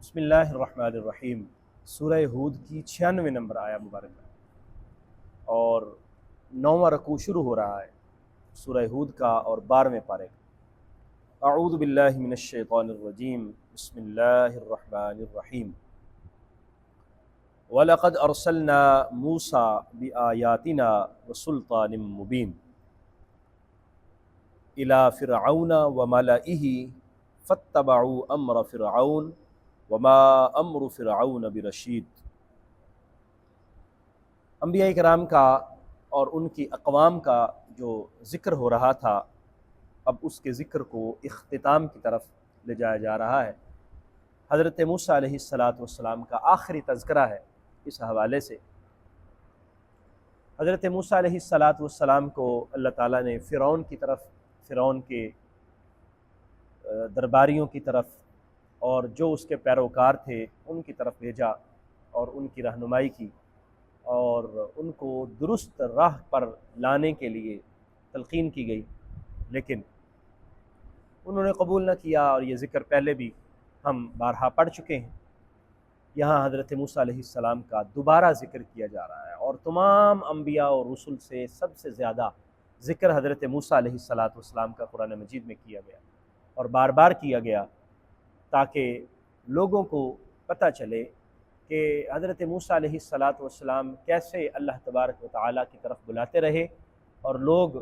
بسم اللہ الرحمن الرحیم۔ سورہ ہود کی 96 نمبر آیا مبارکہ اور 9واں رکوع شروع ہو رہا ہے سورہ ہود کا اور 12ویں پارے کا۔ اعوذ باللہ من الشیطان الرجیم، بسم اللہ الرحمن الرحیم۔ وَلَقَدْ أَرْسَلْنَا مُوسَىٰ بِآيَاتِنَا وَسُلْطَانٍ مُّبِينٍ إِلَىٰ فِرْعَوْنَ وَمَلَئِهِ فَاتَّبَعُوا أَمْرَ فِرْعَوْنَ وما امر فرعون برشید۔ انبیاء کرام کا اور ان کی اقوام کا جو ذکر ہو رہا تھا، اب اس کے ذکر کو اختتام کی طرف لے جایا جا رہا ہے۔ حضرت موسیٰ علیہ السلام کا آخری تذکرہ ہے اس حوالے سے۔ حضرت موسیٰ علیہ السلام کو اللہ تعالیٰ نے فرعون کی طرف، فرعون کے درباریوں کی طرف اور جو اس کے پیروکار تھے ان کی طرف بھیجا اور ان کی رہنمائی کی اور ان کو درست راہ پر لانے کے لیے تلقین کی گئی، لیکن انہوں نے قبول نہ کیا، اور یہ ذکر پہلے بھی ہم بارہا پڑھ چکے ہیں۔ یہاں حضرت موسیٰ علیہ السلام کا دوبارہ ذکر کیا جا رہا ہے، اور تمام انبیاء اور رسل سے سب سے زیادہ ذکر حضرت موسیٰ علیہ السلام کا قرآن مجید میں کیا گیا اور بار بار کیا گیا، تاکہ لوگوں کو پتہ چلے کہ حضرت موسیٰ علیہ السلام کیسے اللہ تبارک و تعالیٰ کی طرف بلاتے رہے اور لوگ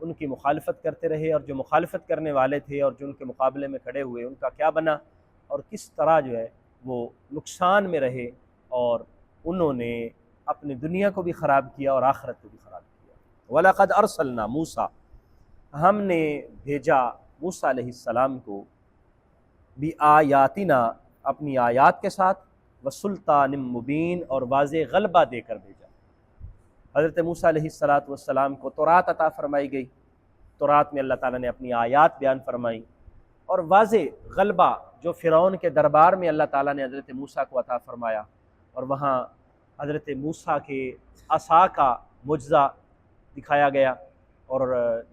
ان کی مخالفت کرتے رہے، اور جو مخالفت کرنے والے تھے اور جو ان کے مقابلے میں کھڑے ہوئے ان کا کیا بنا، اور کس طرح جو ہے وہ نقصان میں رہے، اور انہوں نے اپنی دنیا کو بھی خراب کیا اور آخرت کو بھی خراب کیا۔ وَلَقَدْ أَرْسَلْنَا مُوسَىٰ، ہم نے بھیجا موسیٰ علیہ السلام کو، بِآیاتنا، اپنی آیات کے ساتھ، وسلطان مبین، اور واضح غلبہ دے کر بھیجا۔ حضرت موسیٰ علیہ السلام کو تورات عطا فرمائی گئی، تورات میں اللہ تعالیٰ نے اپنی آیات بیان فرمائی، اور واضح غلبہ جو فرعون کے دربار میں اللہ تعالیٰ نے حضرت موسیٰ کو عطا فرمایا، اور وہاں حضرت موسیٰ کے عصا کا معجزہ دکھایا گیا، اور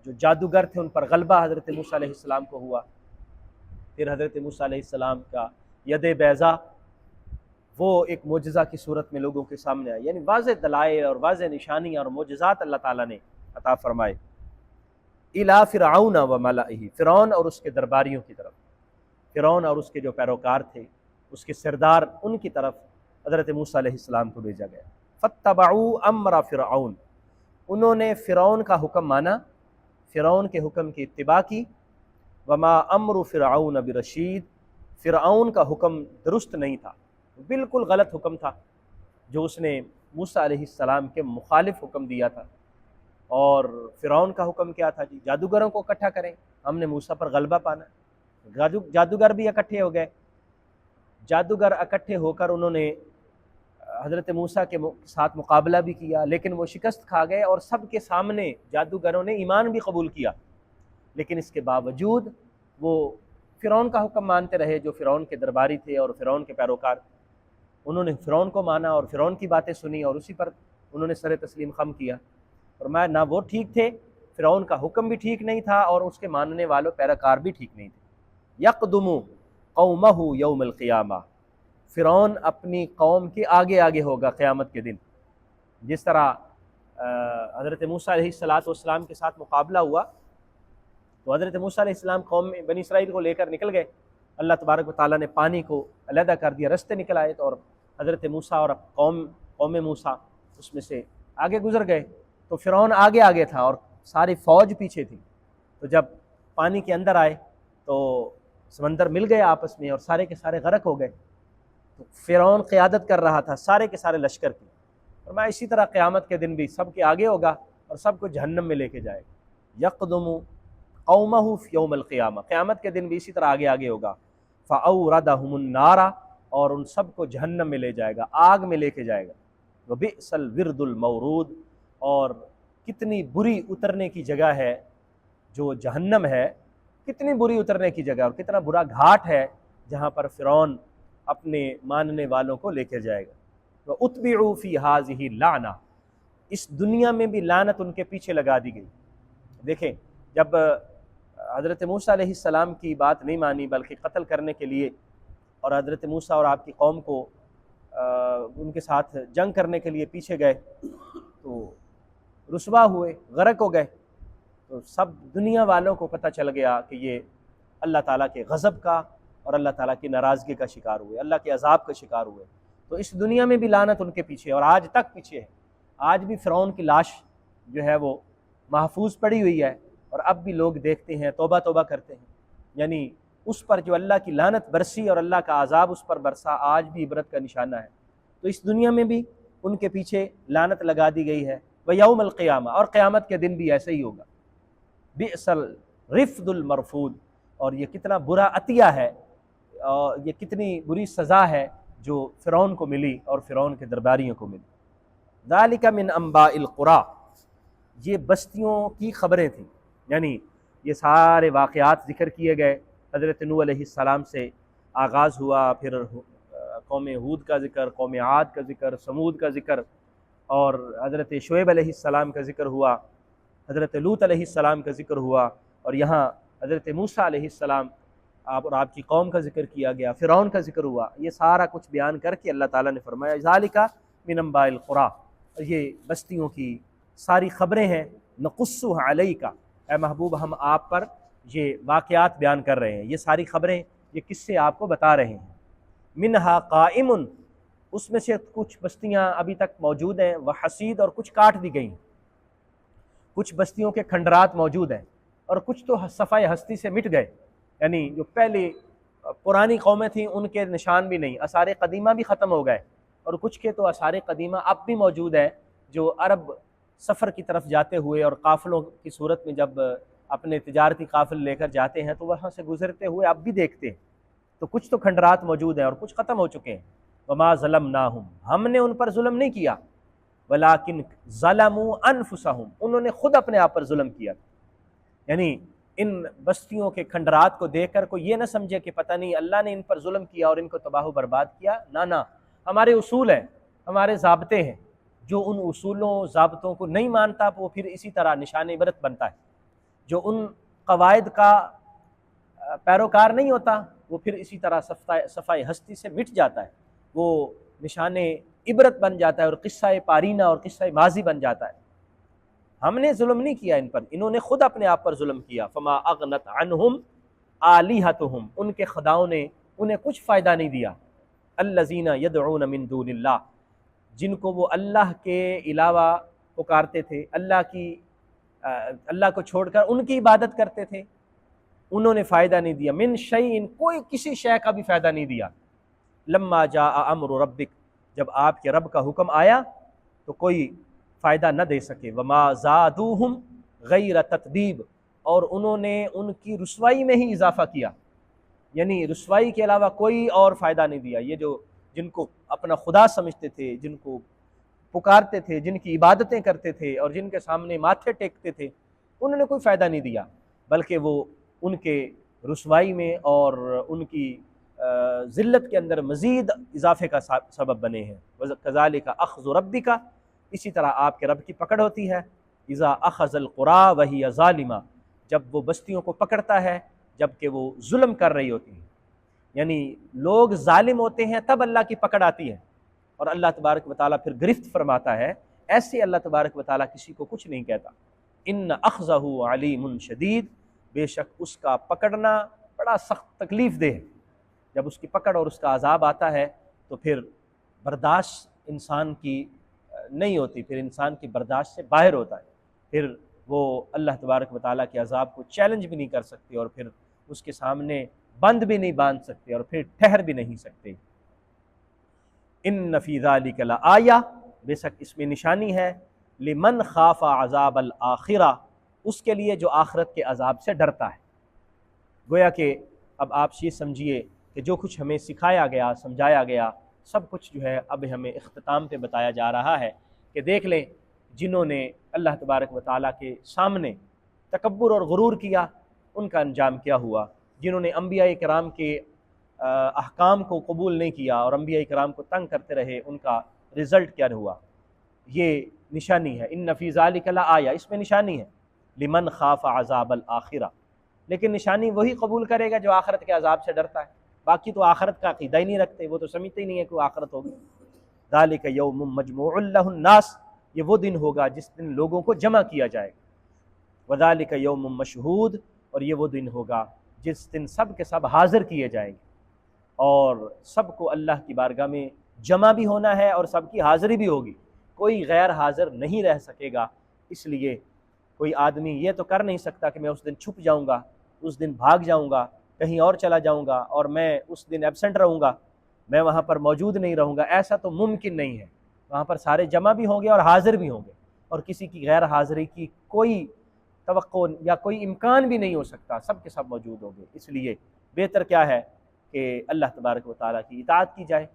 جو جادوگر تھے ان پر غلبہ حضرت موسیٰ علیہ السلام کو ہوا۔ پھر حضرت موسیٰ علیہ السلام کا ید بیضا، وہ ایک معجزہ کی صورت میں لوگوں کے سامنے آئی، یعنی واضح دلائل اور واضح نشانیاں اور معجزات اللہ تعالیٰ نے عطا فرمائے۔ اِلیٰ فرعون وملئہ، فرعون اور اس کے درباریوں کی طرف، فرعون اور اس کے جو پیروکار تھے، اس کے سردار، ان کی طرف حضرت موسیٰ علیہ السلام کو بھیجا گیا۔ فاتبعوا امر فرعون، انہوں نے فرعون کا حکم مانا، فرعون کے حکم کی اتباع کی۔ وما امر فرعون برشید، فرعون کا حکم درست نہیں تھا، بالکل غلط حکم تھا جو اس نے موسیٰ علیہ السلام کے مخالف حکم دیا تھا۔ اور فرعون کا حکم کیا تھا؟ جادوگروں کو اکٹھا کریں، ہم نے موسیٰ پر غلبہ پانا۔ جادوگر بھی اکٹھے ہو گئے، جادوگر اکٹھے ہو کر انہوں نے حضرت موسیٰ کے ساتھ مقابلہ بھی کیا، لیکن وہ شکست کھا گئے، اور سب کے سامنے جادوگروں نے ایمان بھی قبول کیا، لیکن اس کے باوجود وہ فرعون کا حکم مانتے رہے، جو فرعون کے درباری تھے اور فرعون کے پیروکار۔ انہوں نے فرعون کو مانا اور فرعون کی باتیں سنی، اور اسی پر انہوں نے سر تسلیم خم کیا۔ فرمایا نہ وہ ٹھیک تھے، فرعون کا حکم بھی ٹھیک نہیں تھا، اور اس کے ماننے والوں پیروکار بھی ٹھیک نہیں تھے۔ یقدم قومہ یوم القیامہ، فرعون اپنی قوم کے آگے آگے ہوگا قیامت کے دن۔ جس طرح حضرت موسیٰ علیہ السلام کے ساتھ مقابلہ ہوا، تو حضرت موسیٰ علیہ السلام قوم میں بنی اسرائیل کو لے کر نکل گئے، اللہ تبارک و تعالیٰ نے پانی کو علیحدہ کر دیا، رستے نکل آئے، اور حضرت موسیٰ اور قوم موسیٰ اس میں سے آگے گزر گئے، تو فرعون آگے آگے تھا اور ساری فوج پیچھے تھی۔ تو جب پانی کے اندر آئے تو سمندر مل گئے آپس میں، اور سارے کے سارے غرق ہو گئے۔ تو فرعون قیادت کر رہا تھا سارے کے سارے لشکر کی، اور میں اسی طرح قیامت کے دن بھی سب کے آگے ہوگا اور سب کو جہنم میں لے کے جائے گا۔ یقدم قومہ یوم القیامہ، قیامت کے دن بھی اسی طرح آگے آگے ہوگا۔ فأوردہم النار، اور ان سب کو جہنم میں لے جائے گا، آگ میں لے کے جائے گا۔ وبئس الورد المورود، اور کتنی بری اترنے کی جگہ ہے جو جہنم ہے، کتنی بری اترنے کی جگہ اور کتنا برا گھاٹ ہے جہاں پر فرعون اپنے ماننے والوں کو لے کے جائے گا۔ وَأُتْبِعُوا فِي هَٰذِهِ اللَّعْنَةِ، اس دنیا میں بھی لعنت ان کے پیچھے لگا دی گئی۔ دیکھیں، جب حضرت موسیٰ علیہ السلام کی بات نہیں مانی بلکہ قتل کرنے کے لیے اور حضرت موسیٰ اور آپ کی قوم کو ان کے ساتھ جنگ کرنے کے لیے پیچھے گئے تو رسوا ہوئے، غرق ہو گئے، تو سب دنیا والوں کو پتہ چل گیا کہ یہ اللہ تعالیٰ کے غضب کا اور اللہ تعالیٰ کی ناراضگی کا شکار ہوئے، اللہ کے عذاب کا شکار ہوئے۔ تو اس دنیا میں بھی لعنت ان کے پیچھے، اور آج تک پیچھے ہے۔ آج بھی فرعون کی لاش جو ہے وہ محفوظ پڑی ہوئی ہے، اور اب بھی لوگ دیکھتے ہیں، توبہ توبہ کرتے ہیں۔ یعنی اس پر جو اللہ کی لعنت برسی اور اللہ کا عذاب اس پر برسا، آج بھی عبرت کا نشانہ ہے۔ تو اس دنیا میں بھی ان کے پیچھے لعنت لگا دی گئی ہے۔ وَيَوْمَ الْقِيَامَةِ، اور قیامت کے دن بھی ایسے ہی ہوگا۔ بئس الرفد المرفود، اور یہ کتنا برا عطیہ ہے، اور یہ کتنی بری سزا ہے جو فرعون کو ملی اور فرعون کے درباریوں کو ملی۔ ذَلِكَ مِنْ أَنْبَاءِ الْقُرَىٰ، یہ بستیوں کی خبریں تھیں، یعنی یہ سارے واقعات ذکر کیے گئے۔ حضرت نوح علیہ السلام سے آغاز ہوا، پھر قوم ہود کا ذکر، قوم عاد کا ذکر، سمود کا ذکر، اور حضرت شعیب علیہ السلام کا ذکر ہوا، حضرت لوط علیہ السلام کا ذکر ہوا، اور یہاں حضرت موسیٰ علیہ السلام اور آپ کی قوم کا ذکر کیا گیا، فرعون کا ذکر ہوا۔ یہ سارا کچھ بیان کر کے اللہ تعالیٰ نے فرمایا ذالک من انباء القریٰ، یہ بستیوں کی ساری خبریں ہیں، نقصها علیک، اے محبوب ہم آپ پر یہ واقعات بیان کر رہے ہیں، یہ ساری خبریں، یہ قصے آپ کو بتا رہے ہیں۔ منہا قائم، اس میں سے کچھ بستیاں ابھی تک موجود ہیں، وحصید، اور کچھ کاٹ دی گئیں، کچھ بستیوں کے کھنڈرات موجود ہیں، اور کچھ تو صفحہ ہستی سے مٹ گئے، یعنی جو پہلی پرانی قومیں تھیں ان کے نشان بھی نہیں، آثار قدیمہ بھی ختم ہو گئے، اور کچھ کے تو آثار قدیمہ اب بھی موجود ہیں، جو عرب سفر کی طرف جاتے ہوئے اور قافلوں کی صورت میں جب اپنے تجارتی قافل لے کر جاتے ہیں تو وہاں سے گزرتے ہوئے اب بھی دیکھتے ہیں۔ تو کچھ تو کھنڈرات موجود ہیں اور کچھ ختم ہو چکے ہیں۔ وما ظلمناہم، ہم نے ان پر ظلم نہیں کیا، ولیکن ظلموا انفسہم، انہوں نے خود اپنے آپ پر ظلم کیا۔ یعنی ان بستیوں کے کھنڈرات کو دیکھ کر کوئی یہ نہ سمجھے کہ پتہ نہیں اللہ نے ان پر ظلم کیا اور ان کو تباہ و برباد کیا، نہ، ہمارے اصول ہیں، ہمارے ضابطے ہیں، جو ان اصولوں ضابطوں کو نہیں مانتا وہ پھر اسی طرح نشان عبرت بنتا ہے، جو ان قواعد کا پیروکار نہیں ہوتا وہ پھر اسی طرح صفحہ ہستی سے مٹ جاتا ہے، وہ نشان عبرت بن جاتا ہے اور قصہ پارینہ اور قصہ ماضی بن جاتا ہے۔ ہم نے ظلم نہیں کیا ان پر، انہوں نے خود اپنے آپ پر ظلم کیا۔ فما اغنت عنہم آلہتہم، ان کے خداؤں نے انہیں کچھ فائدہ نہیں دیا۔ الذین یدعون من دون اللہ، جن کو وہ اللہ کے علاوہ پکارتے تھے، اللہ کو چھوڑ کر ان کی عبادت کرتے تھے، انہوں نے فائدہ نہیں دیا۔ من شیء، کوئی کسی شے کا بھی فائدہ نہیں دیا۔ لما جاء امر ربک، جب آپ کے رب کا حکم آیا تو کوئی فائدہ نہ دے سکے۔ وما زادوہم غیر تتبیب، اور انہوں نے ان کی رسوائی میں ہی اضافہ کیا، یعنی رسوائی کے علاوہ کوئی اور فائدہ نہیں دیا۔ یہ جو جن کو اپنا خدا سمجھتے تھے، جن کو پکارتے تھے، جن کی عبادتیں کرتے تھے اور جن کے سامنے ماتھے ٹیکتے تھے، انہوں نے کوئی فائدہ نہیں دیا، بلکہ وہ ان کے رسوائی میں اور ان کی ذلت کے اندر مزید اضافے کا سبب بنے ہیں۔ کذالک اخذ ربک، اسی طرح آپ کے رب کی پکڑ ہوتی ہے۔ اذا اخذ القری وہی ظالمہ، جب وہ بستیوں کو پکڑتا ہے جب کہ وہ ظلم کر رہی ہوتی ہیں، یعنی لوگ ظالم ہوتے ہیں تب اللہ کی پکڑ آتی ہے اور اللہ تبارک و تعالیٰ پھر گرفت فرماتا ہے۔ ایسے اللہ تبارک و تعالیٰ کسی کو کچھ نہیں کہتا۔ ان اخذہ علیم شدید، بے شک اس کا پکڑنا بڑا سخت تکلیف دہ ہے۔ جب اس کی پکڑ اور اس کا عذاب آتا ہے تو پھر برداشت انسان کی نہیں ہوتی، پھر انسان کی برداشت سے باہر ہوتا ہے، پھر وہ اللہ تبارک و تعالیٰ کے عذاب کو چیلنج بھی نہیں کر سکتے اور پھر اس کے سامنے بند بھی نہیں باندھ سکتے اور پھر ٹھہر بھی نہیں سکتے۔ ان فی ذلک لآیہ، بے شک اس میں نشانی ہے، لمن خاف عذاب الآخرہ، اس کے لیے جو آخرت کے عذاب سے ڈرتا ہے۔ گویا کہ اب آپ یہ سمجھیے کہ جو کچھ ہمیں سکھایا گیا، سمجھایا گیا، سب کچھ جو ہے اب ہمیں اختتام پہ بتایا جا رہا ہے کہ دیکھ لیں جنہوں نے اللہ تبارک و تعالیٰ کے سامنے تکبر اور غرور کیا ان کا انجام کیا ہوا، جنہوں نے انبیاء کرام کے احکام کو قبول نہیں کیا اور انبیاء کرام کو تنگ کرتے رہے، ان کا رزلٹ کیا ہوا۔ یہ نشانی ہے، ان فی ذلک لآیہ، اس میں نشانی ہے، لمن خاف عذاب الآخرہ، لیکن نشانی وہی قبول کرے گا جو آخرت کے عذاب سے ڈرتا ہے۔ باقی تو آخرت کا عقیدہ ہی نہیں رکھتے، وہ تو سمجھتے ہی نہیں ہے کہ وہ آخرت ہوگی۔ ذالک یوم مجموع لہ الناس، یہ وہ دن ہوگا جس دن لوگوں کو جمع کیا جائے گا۔ وذالک یوم مشہود، اور یہ وہ دن ہوگا جس دن سب کے سب حاضر کیے جائیں گے، اور سب کو اللہ کی بارگاہ میں جمع بھی ہونا ہے اور سب کی حاضری بھی ہوگی، کوئی غیر حاضر نہیں رہ سکے گا۔ اس لیے کوئی آدمی یہ تو کر نہیں سکتا کہ میں اس دن چھپ جاؤں گا، اس دن بھاگ جاؤں گا، کہیں اور چلا جاؤں گا اور میں اس دن ایبسنٹ رہوں گا، میں وہاں پر موجود نہیں رہوں گا، ایسا تو ممکن نہیں ہے۔ وہاں پر سارے جمع بھی ہوں گے اور حاضر بھی ہوں گے، اور کسی کی غیر حاضری کی کوئی توقع یا کوئی امکان بھی نہیں ہو سکتا، سب کے سب موجود ہوں گے۔ اس لیے بہتر کیا ہے کہ اللہ تبارک و تعالیٰ کی اطاعت کی جائے،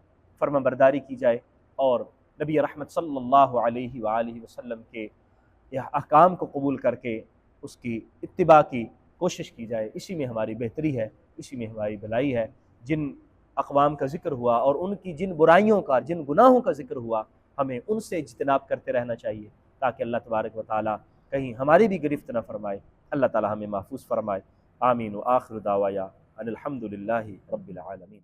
فرما برداری کی جائے، اور نبی رحمت صلی اللہ علیہ وآلہ وسلم کے احکام کو قبول کر کے اس کی اتباع کی کوشش کی جائے۔ اسی میں ہماری بہتری ہے، اسی میں ہماری بھلائی ہے۔ جن اقوام کا ذکر ہوا اور ان کی جن برائیوں کا، جن گناہوں کا ذکر ہوا، ہمیں ان سے اجتناب کرتے رہنا چاہیے تاکہ اللہ تبارک و تعالیٰ کہیں ہماری بھی گرفت نہ فرمائے۔ اللہ تعالیٰ ہمیں محفوظ فرمائے۔ آمین۔ وآخر دعوایا ان الحمد للہ رب العالمین۔